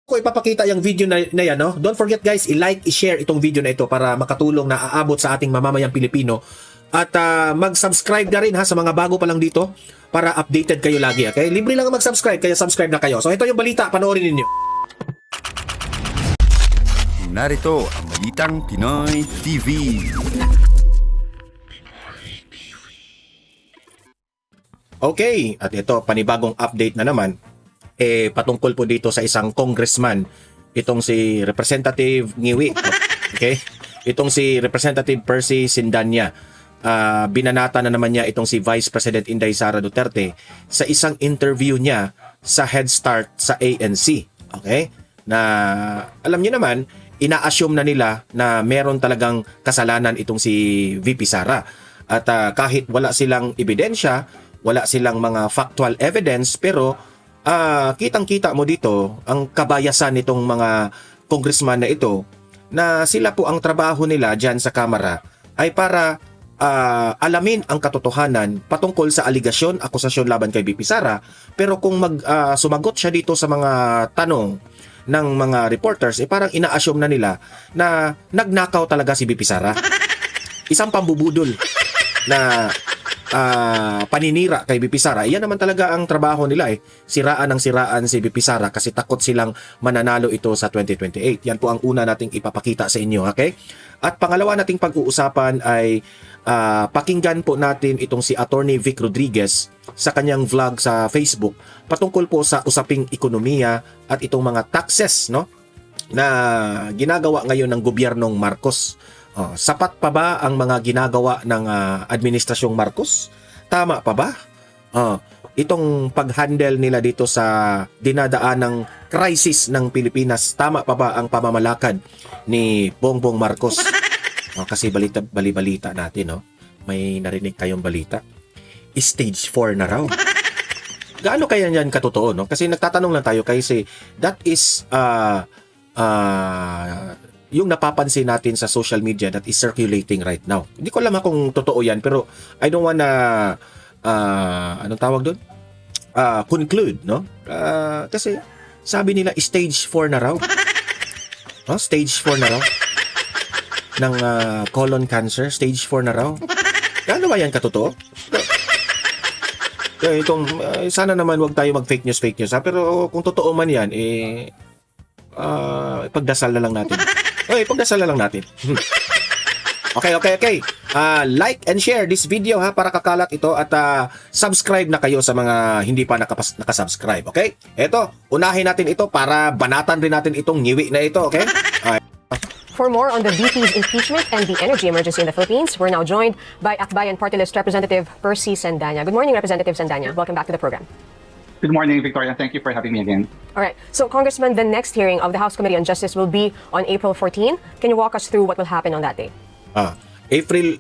ko ipapakita yung video na yan, no? Don't forget guys, i-like, i-share itong video na ito para makatulong na aabot sa ating mamamayang Pilipino. At mag-subscribe na rin ha sa mga bago pa lang dito para updated kayo lagi, okay? Libre lang mag-subscribe, kaya subscribe na kayo. So ito yung balita, panoorin ninyo. Narito ang Balitang Pinoy TV. Okay, at ito, panibagong update na naman. Patungkol po dito sa isang congressman, itong si Representative Ngiwi. Okay? Itong si Representative Percy Sindanya. Binanata na naman niya itong si Vice President Inday Sara Duterte sa isang interview niya sa Head Start sa ANC. Okay? Na alam niyo naman, ina-assume na nila na meron talagang kasalanan itong si VP Sara. At kahit wala silang ebidensya, wala silang mga factual evidence, pero kitang-kita mo dito ang kabayasan nitong mga congressman na ito, na sila po ang trabaho nila dyan sa Kamara ay para alamin ang katotohanan patungkol sa aligasyon, akusasyon laban kay VP Sara. Pero kung sumagot siya dito sa mga tanong ng mga reporters, parang ina-assume na nila na nagnakaw talaga si VP Sara. Isang pambubudol na paninira kay VP Sara. Iyan naman talaga ang trabaho nila Siraan ng siraan si VP Sara kasi takot silang mananalo ito sa 2028. Yan po ang una nating ipapakita sa inyo, okay? At pangalawa nating pag-uusapan ay pakinggan po natin itong si Attorney Vic Rodriguez sa kanyang vlog sa Facebook patungkol po sa usaping ekonomiya at itong mga taxes, no, na ginagawa ngayon ng gobyernong Marcos. Sapat pa ba ang mga ginagawa ng administrasyong Marcos? Tama pa ba? Itong pag-handle nila dito sa dinadaanang crisis ng Pilipinas, tama pa ba ang pamamalakad ni Bongbong Marcos? Kasi bali-balita natin, no? May narinig kayong balita? Stage 4 na raw. Gaano kaya yan katotoo, no? Kasi nagtatanong lang tayo kasi that is yung napapansin natin sa social media that is circulating right now. Hindi ko alam kung totoo yan, pero I don't wanna anong tawag doon? Conclude, no? Kasi sabi nila stage 4 na raw. Stage 4 na raw ng colon cancer, stage 4 na raw. Gaano ba yan katotoo? Sana naman wag tayo mag fake news pero kung totoo man yan, ipagdasal na lang natin. Ipagdasal na lang natin. Okay. Like and share this video para kakalat ito at subscribe na kayo sa mga hindi pa nakasubscribe, okay? Eto, unahin natin ito para banatan rin natin itong ngiwi na ito, okay? For more on the VP's impeachment and the energy emergency in the Philippines, we're now joined by Akbayan Party List Representative Percy Sandanya. Good morning, Representative Sandanya. Welcome back to the program. Good morning, Victoria. Thank you for having me again. All right. So, Congressman, the next hearing of the House Committee on Justice will be on April 14. Can you walk us through what will happen on that day? April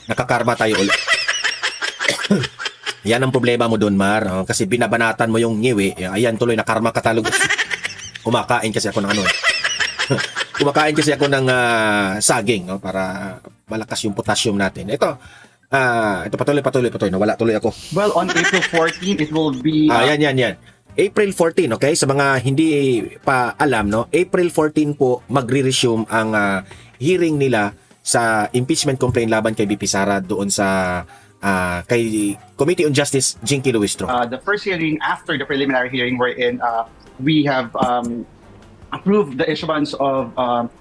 Nakakarma tayo ulit. Yan ang problema mo doon, Mar. Kasi binabanatan mo yung ngiwi. Ayan, tuloy na karma katalog. Kumakain kasi ako ng Kumakain kasi ako ng saging, no, para malakas yung potassium natin. Ito patuloy. Nawala tuloy ako. Well, on April 14, it will be... Yan. April 14, okay? Sa mga hindi pa alam, no? April 14 po magre-resume ang hearing nila sa impeachment complaint laban kay VP Sara doon sa kay Committee on Justice, Jinky Luistro. The first hearing after the preliminary hearing wherein we have approved the issuance of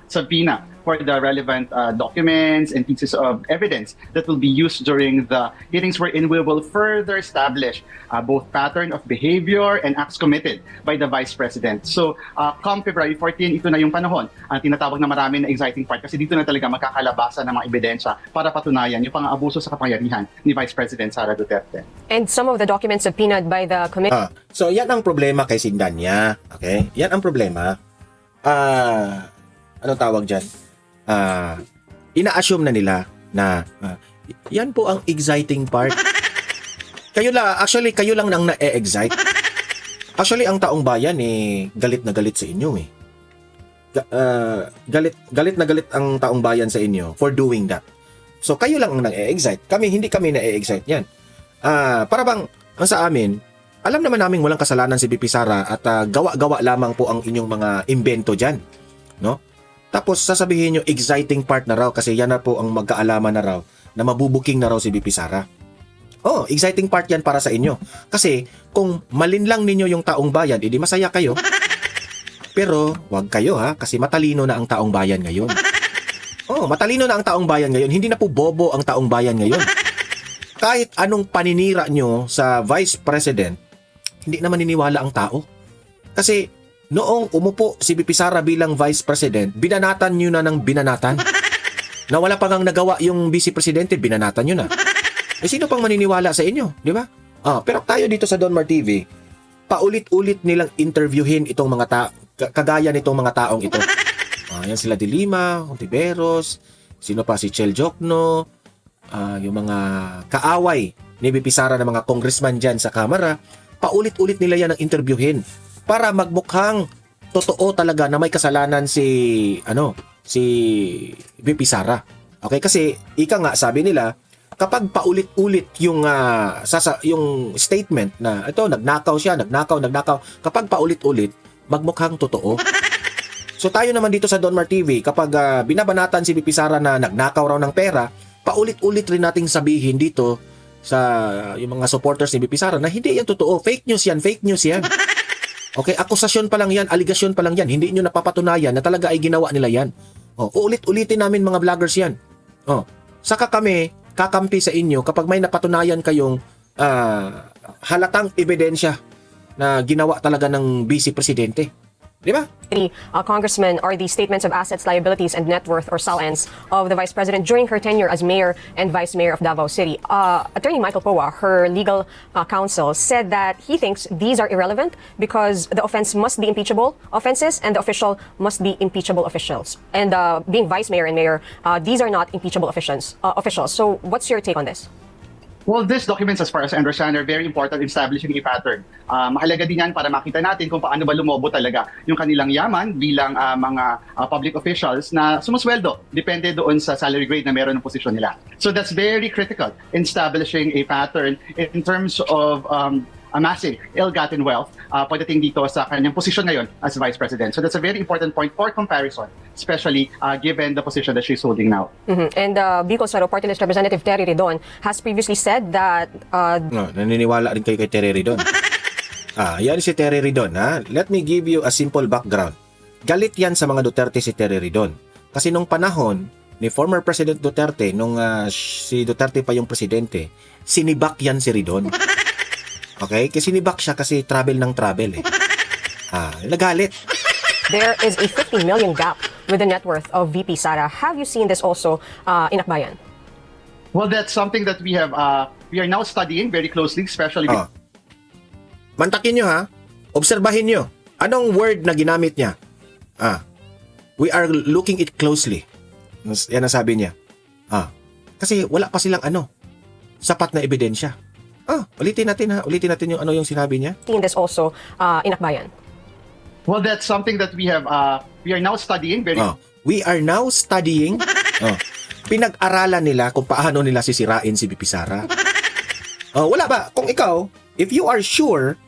subpoena for the relevant documents and pieces of evidence that will be used during the hearings wherein we will further establish both pattern of behavior and acts committed by the Vice President. So, come February 14, ito na yung panahon. Ang tinatawag na marami na exciting part kasi dito na talaga magkakalabasan ng mga ebidensya para patunayan yung pang-abuso sa kapangyarihan ni Vice President Sara Duterte. And some of the documents subpoenaed by the committee... So, yan ang problema kay Sindanya. Okay? Yan ang problema. Anong tawag dyan? Ina-assume na nila na yan po ang exciting part. Kayo lang nang na-excite. Actually, ang taong bayan galit na galit sa inyo galit na galit ang taong bayan sa inyo for doing that. So kayo lang ang nang-excite. Hindi kami na-excite yan. Para bang ang sa amin, alam naman namin walang kasalanan si VP Sara at gawa-gawa lamang po ang inyong mga imbento dyan. No? Tapos sasabihin nyo, exciting part na raw kasi yan na po ang magkaalaman na raw na mabubuking na raw si VP Sara. Oh, exciting part yan para sa inyo. Kasi kung malinlang ninyo yung taong bayan, edi masaya kayo. Pero wag kayo ha, kasi matalino na ang taong bayan ngayon. Oh, matalino na ang taong bayan ngayon. Hindi na po bobo ang taong bayan ngayon. Kahit anong paninira nyo sa Vice President, hindi na maniniwala ang tao. Kasi noong umupo si VP Sara bilang Vice President, binanatan nyo na ng binanatan. Na wala pa ngang nagawa yung Vice Presidente, binanatan nyo na. Eh sino pang maniniwala sa inyo, di ba? Pero tayo dito sa Donmar TV, paulit-ulit nilang interviewin itong mga kagaya nitong mga taong ito. Yan sila De Lima, Ontiveros, sino pa si Chel Jokno, yung mga kaaway ni VP Sara ng mga congressman dyan sa Kamara, paulit-ulit nila yan ang interviewin para magmukhang totoo talaga na may kasalanan si VP Sara. Okay, kasi ika nga sabi nila, kapag paulit-ulit yung yung statement na ito nagnakaw siya, nagnakaw, kapag paulit-ulit magmukhang totoo. So tayo naman dito sa Donmar TV, kapag binabanatan si VP Sara na nagnakaw raw ng pera, paulit-ulit rin nating sabihin dito sa yung mga supporters ni VP Sara na hindi yan totoo. Fake news yan. Okay, akusasyon pa lang yan, aligasyon pa lang yan. Hindi nyo napapatunayan na talaga ay ginawa nila yan. Ulit-ulitin namin mga vloggers yan. Saka kami kakampi sa inyo kapag may napatunayan kayong halatang ebidensya na ginawa talaga ng Vice Presidente. Di ba? Congressman, are the statements of assets, liabilities, and net worth or SALNs of the Vice President during her tenure as Mayor and Vice Mayor of Davao City. Attorney Michael Poa, her legal counsel, said that he thinks these are irrelevant because the offense must be impeachable offenses and the official must be impeachable officials. And being Vice Mayor and Mayor, these are not impeachable officials. So what's your take on this? Well, these documents, as far as I understand, are very important in establishing a pattern. Mahalaga din yan para makita natin kung paano ba lumobo talaga yung kanilang yaman bilang mga public officials na sumusweldo. Depende doon sa salary grade na meron ng posisyon nila. So that's very critical in establishing a pattern in terms of amassing ill-gotten wealth pagdating dito sa kanyang posisyon ngayon as Vice President. So that's a very important point for comparison, especially given the position that she's holding now. And Bicol Saro Party List Representative Terry Ridon has previously said that... naniniwala rin kayo kay Terry Ridon. Yan si Terry Ridon. Let me give you a simple background. Galit yan sa mga Duterte si Terry Ridon. Kasi nung panahon ni former President Duterte, nung si Duterte pa yung presidente, sinibak yan si Ridon. Okay? Kasi sinibak siya kasi travel ng travel eh. Nagalit. There is a 50 million gap with the net worth of VP Sara. Have you seen this also in Akbayan? Well, that's something that we are now studying very closely, especially... Mantakin nyo ha. Obserbahin nyo. Anong word na ginamit niya? We are looking it closely. Yan ang sabi niya. Kasi wala pa silang sapat na ebidensya. Ulitin natin yung yung sinabi niya. Seen this also in Akbayan. Well, that's something that we are now studying very... We are now studying. Pinag-aralan nila kung paano nila sisirain si VP Sara. Wala ba? Kung ikaw, if you are sure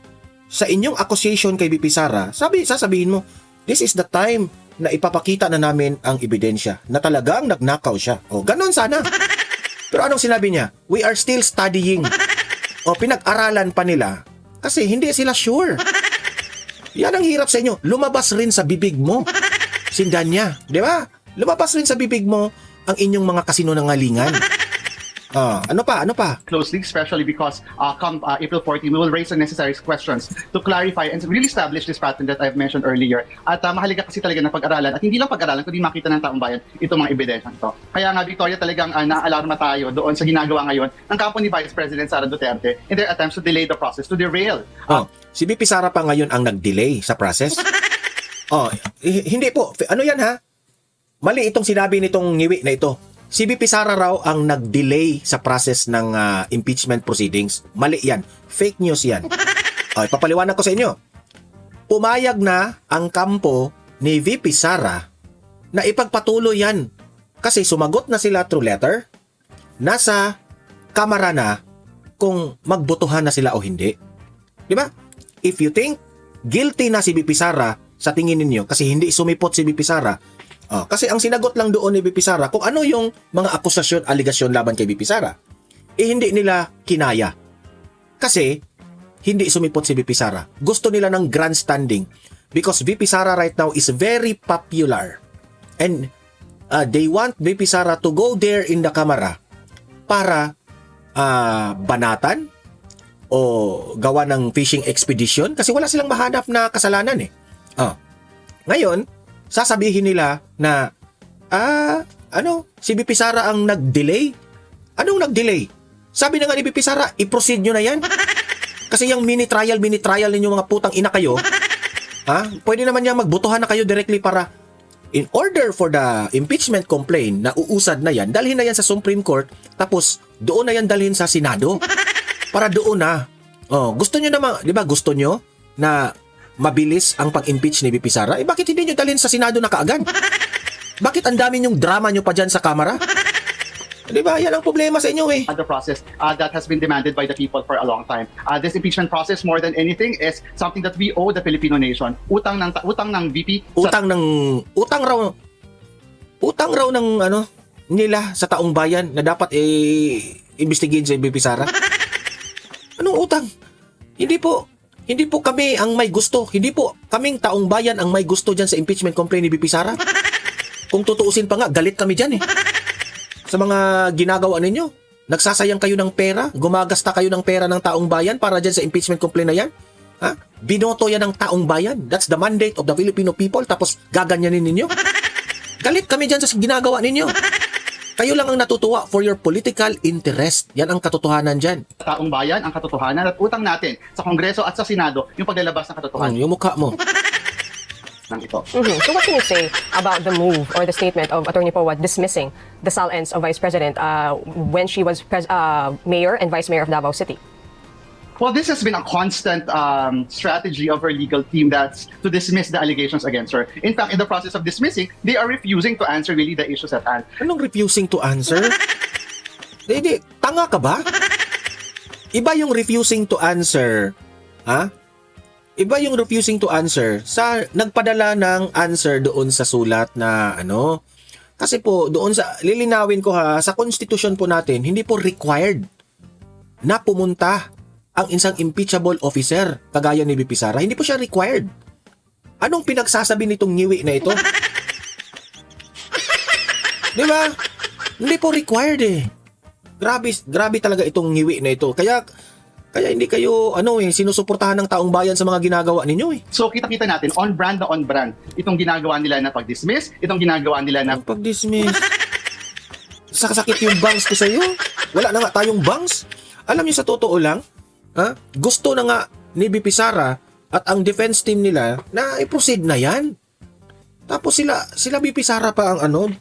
sa inyong accusation kay VP Sara, sasabihin mo, this is the time na ipapakita na namin ang ebidensya na talagang nagnakaw siya. Ganon sana. Pero anong sinabi niya? We are still studying. Pinag-aralan pa nila kasi hindi sila sure. Yan ang hirap sa inyo. Lumabas rin sa bibig mo. Sindanya, di ba? Lumabas rin sa bibig mo ang inyong mga kasinungalingan. Ano pa? Closely, especially because come April 14, we will raise the necessary questions to clarify and really establish this pattern that I've mentioned earlier. At mahalaga kasi talaga na pag-aralan, at hindi lang pag-aralan, kundi makita ng taong bayan itong mga ebidensya ito. Kaya nga, Victoria, talagang na-alarma tayo doon sa ginagawa ngayon ng kampo ni Vice President Sara Duterte in their attempts to delay the process, to derail. Si VP Sara pa ngayon ang nag-delay sa process? Hindi po. Ano yan ha? Mali itong sinabi nitong ngiwi na ito. Si VP Sara raw ang nag-delay sa process ng impeachment proceedings. Mali yan. Fake news yan. Ipapaliwanag ko sa inyo. Pumayag na ang kampo ni VP Sara na ipagpatuloy yan. Kasi sumagot na sila through letter. Nasa kamara na kung magbotohan na sila o hindi. Di ba? If you think guilty na si BP Sara sa tingin ninyo kasi hindi sumipot si BP Sara, kasi ang sinagot lang doon ni BP Sara kung ano yung mga akusasyon, aligasyon laban kay BP Sara, hindi nila kinaya. Kasi hindi sumipot si BP Sara. Gusto nila ng grandstanding because VP Sara right now is very popular. And they want VP Sara to go there in the camera para banatan o gawa ng fishing expedition kasi wala silang mahanap na kasalanan eh. Ngayon, sasabihin nila na si BP Sara ang nag-delay. Anong nag-delay? Sabi na nga ni BP Sara, i-proceed nyo na yan. Kasi yung mini trial ninyo mga putang ina kayo, pwede naman niya magbutuhan na kayo directly para in order for the impeachment complaint na uusad na yan, dalhin na yan sa Supreme Court, tapos doon na yan dalhin sa Senado. Para doon na. Gusto nyo naman, di ba gusto nyo na mabilis ang pag-impeach ni BP Sara? Bakit hindi nyo dalhin sa Senado na kaagad? Bakit ang dami nyong drama nyo pa dyan sa kamera? Di ba? Yan ang problema sa inyo eh. The process that has been demanded by the people for a long time. This impeachment process, more than anything, is something that we owe the Filipino nation. Utang ng VP. Utang raw ng nila sa taong bayan na dapat imbestigahin sa BP Sara. Anong utang? Hindi po kami ang may gusto. Hindi po kaming taong bayan ang may gusto dyan sa impeachment complaint ni BP Sara. Kung tutuusin pa nga, galit kami dyan eh. Sa mga ginagawa ninyo. Nagsasayang kayo ng pera, gumagasta kayo ng pera ng taong bayan para dyan sa impeachment complaint na yan. Binoto yan ng taong bayan. That's the mandate of the Filipino people. Tapos gaganyanin ninyo. Galit kami dyan sa ginagawa ninyo. Kayo lang ang natutuwa for your political interest. Yan ang katotohanan dyan. Taong bayan, ang katotohanan at utang natin sa Kongreso at sa Senado yung paglalabas ng katotohanan. Yung mukha mo. Ng ito. So what can you say about the move or the statement of Attorney Poa dismissing the SALNs of Vice President when she was Mayor and Vice Mayor of Davao City? Well, this has been a constant strategy of our legal team, that's to dismiss the allegations against her. In fact, in the process of dismissing, they are refusing to answer really the issues at hand. Anong refusing to answer? Hindi, tanga ka ba? Iba yung refusing to answer. Iba yung refusing to answer sa nagpadala ng answer doon sa sulat na Kasi po, doon sa, lilinawin ko sa konstitusyon po natin, hindi po required na pumunta ang isang impeachable officer kagaya ni BP Sara. Hindi po siya required. Anong pinagsasabi nitong ngiwi na ito? Di ba? Hindi po required eh. Grabe talaga itong ngiwi na ito. Kaya hindi kayo sinusuportahan ng taong bayan sa mga ginagawa ninyo eh. So kita-kita natin on brand itong ginagawa nila na pag-dismiss, itong ginagawa nila na pag-dismiss. Sakit yung bangs ko sa iyo. Wala na nga tayong bangs. Alam niyo sa totoo lang, gusto na nga ni BP Sara at ang defense team nila na i-proceed na yan. Tapos sila BP Sara pa ang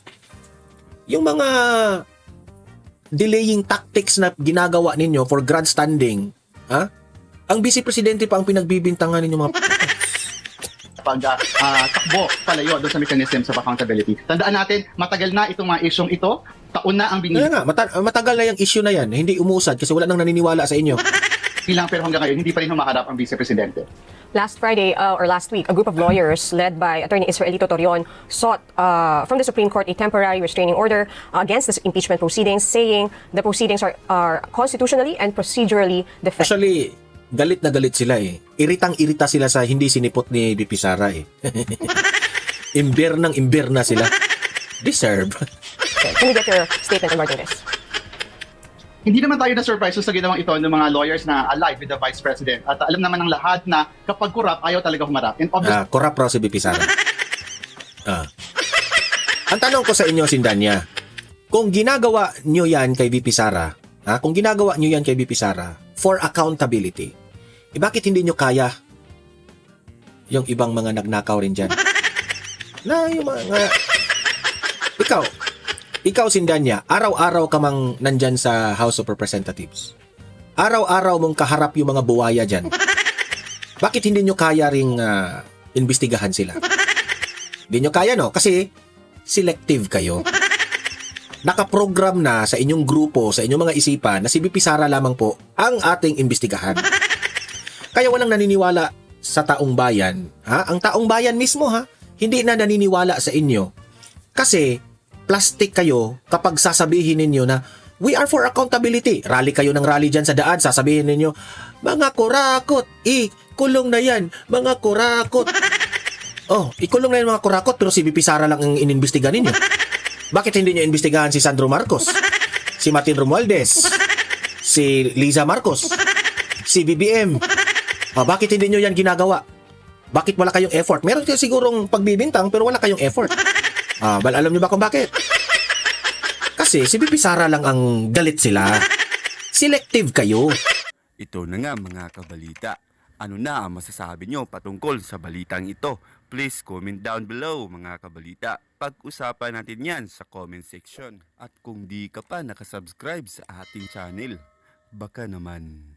yung mga delaying tactics na ginagawa ninyo for grandstanding. Ang vice presidente pa ang pinagbibintangan ninyo mga takbo palayo doon sa mechanisms of accountability. Tandaan natin, matagal na itong mga isyong ito, taon na ang binili. Matagal na yung issue na yan. Hindi umuusad kasi wala nang naniniwala sa inyo. Pero hanggang ngayon, hindi pa rin humaharap ang vice presidente. Last Friday or last week, a group of lawyers led by Attorney Israelito Torion sought from the Supreme Court a temporary restraining order against the impeachment proceedings, saying the proceedings are constitutionally and procedurally defective. Actually, galit na galit sila eh. Iritang-irita sila sa hindi sinipot ni BP Sara eh. Imber na sila. Deserve. Okay. Can we get your statement regarding this? Hindi naman tayo na-surprise sa ginawang ito ng mga lawyers na alive with the Vice President. At alam naman ng lahat na kapag corrupt, ayaw talaga humarap. And obviously, corrupt raw si BP Sara. Ang tanong ko sa inyo, Sindanya, kung ginagawa nyo yan kay BP Sara, for accountability, bakit hindi nyo kaya yung ibang mga nagnakaw rin dyan? Na yung mga... Ikaw, Sindanya, araw-araw ka mang nandyan sa House of Representatives. Araw-araw mong kaharap yung mga buwaya dyan. Bakit hindi nyo kaya ring investigahan sila? Hindi nyo kaya, no? Kasi selective kayo. Nakaprogram na sa inyong grupo, sa inyong mga isipan, na si BP Sara lamang po ang ating investigahan. Kaya walang naniniwala sa taong bayan. Ha? Ang taong bayan mismo hindi na naniniwala sa inyo. Kasi plastic kayo kapag sasabihin ninyo na we are for accountability. Rally kayo ng rally dyan sa daan, sasabihin ninyo, mga kurakot, kulong na yan, mga kurakot. Oh, ikulong na yung mga kurakot pero si BP Sara lang ang inimbestiga ninyo. Bakit hindi nyo imbestigahan si Sandro Marcos, si Martin Romualdez, si Liza Marcos, si BBM? Bakit hindi nyo yan ginagawa? Bakit wala kayong effort? Meron kayo sigurong pagbibintang pero wala kayong effort. Alam nyo ba kung bakit? Kasi si BP Sara lang ang galit sila. Selective kayo. Ito na nga mga kabalita. Ano na ang masasabi nyo patungkol sa balitang ito? Please comment down below mga kabalita. Pag-usapan natin yan sa comment section. At kung di ka pa nakasubscribe sa ating channel, baka naman